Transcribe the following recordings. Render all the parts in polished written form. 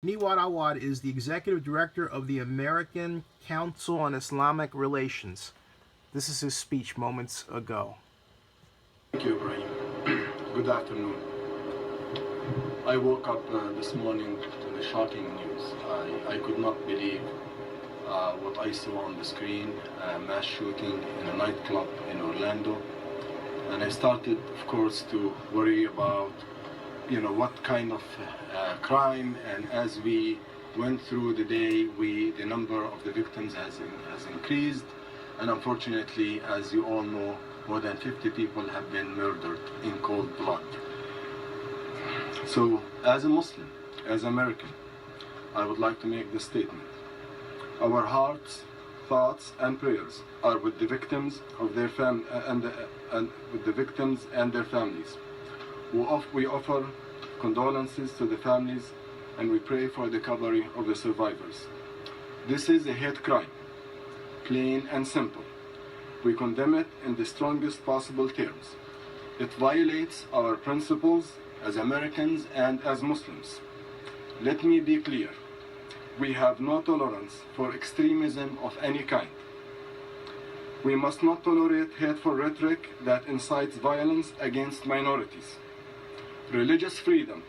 Niwad Awad is the executive director of the American Council on Islamic Relations. This is his speech moments ago. Thank you, Ibrahim. Good afternoon. I woke up this morning to the shocking news. I could not believe what I saw on the screen, a mass shooting in a nightclub in Orlando. And I started, of course, to worry about what kind of crime, and as we went through the day, the number of the victims has increased, and unfortunately, as you all know, more than 50 people have been murdered in cold blood. So, as a Muslim, as American, I would like to make this statement. Our hearts, thoughts, and prayers are with the victims of their and with the victims and their families. We offer condolences to the families, and we pray for the recovery of the survivors. This is a hate crime, plain and simple. We condemn it in the strongest possible terms. It violates our principles as Americans and as Muslims. Let me be clear. We have no tolerance for extremism of any kind. We must not tolerate hateful rhetoric that incites violence against minorities. Religious freedom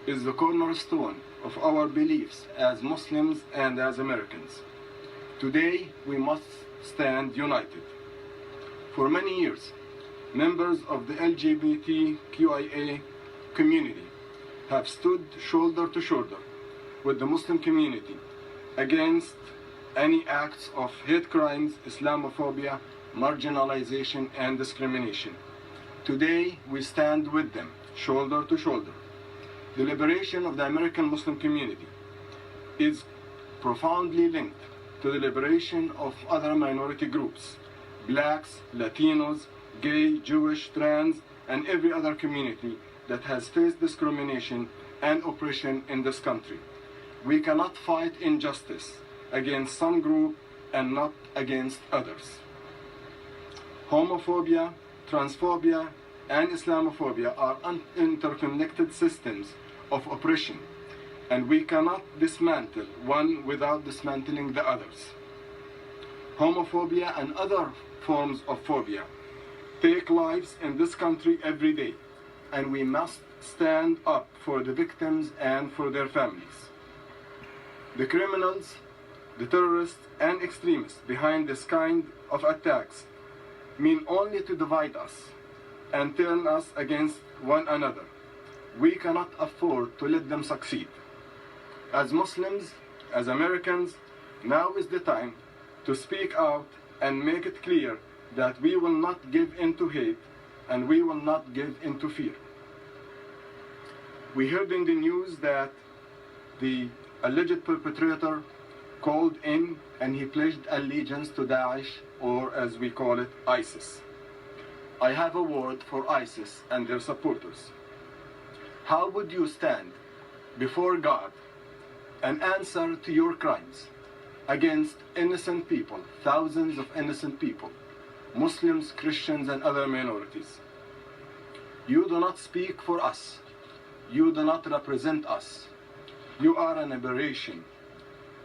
is the cornerstone of our beliefs as Muslims and as Americans. Today, we must stand united. For many years, members of the LGBTQIA community have stood shoulder to shoulder with the Muslim community against any acts of hate crimes, Islamophobia, marginalization, and discrimination. Today, we stand with them, shoulder to shoulder. The liberation of the American Muslim community is profoundly linked to the liberation of other minority groups, blacks, Latinos, gay, Jewish, trans, and every other community that has faced discrimination and oppression in this country. We cannot fight injustice against some group and not against others. Homophobia, transphobia, and Islamophobia are interconnected systems of oppression, and we cannot dismantle one without dismantling the others. Homophobia and other forms of phobia take lives in this country every day, and we must stand up for the victims and for their families. The criminals, the terrorists, and extremists behind this kind of attacks mean only to divide us and turn us against one another. We cannot afford to let them succeed. As Muslims, as Americans, now is the time to speak out and make it clear that we will not give in to hate and we will not give in to fear. We heard in the news that the alleged perpetrator called in and he pledged allegiance to Daesh, or as we call it, ISIS. I have a word for ISIS and their supporters. How would you stand before God and answer to your crimes against innocent people, thousands of innocent people, Muslims, Christians, and other minorities? You do not speak for us. You do not represent us. You are an aberration.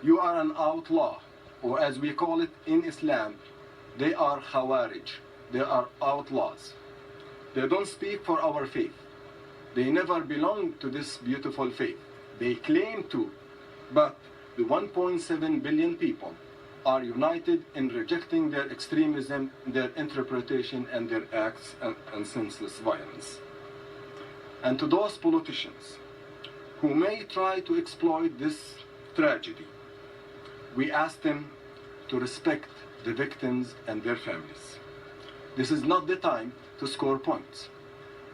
You are an outlaw, or as we call it in Islam, they are Khawarij. They are outlaws. They don't speak for our faith. They never belong to this beautiful faith. They claim to, but the 1.7 billion people are united in rejecting their extremism, their interpretation, and their acts and senseless violence. And to those politicians who may try to exploit this tragedy, we ask them to respect the victims and their families. This is not the time to score points.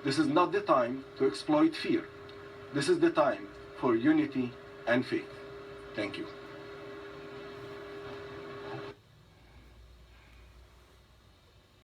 This is not the time to exploit fear. This is the time for unity and faith. Thank you.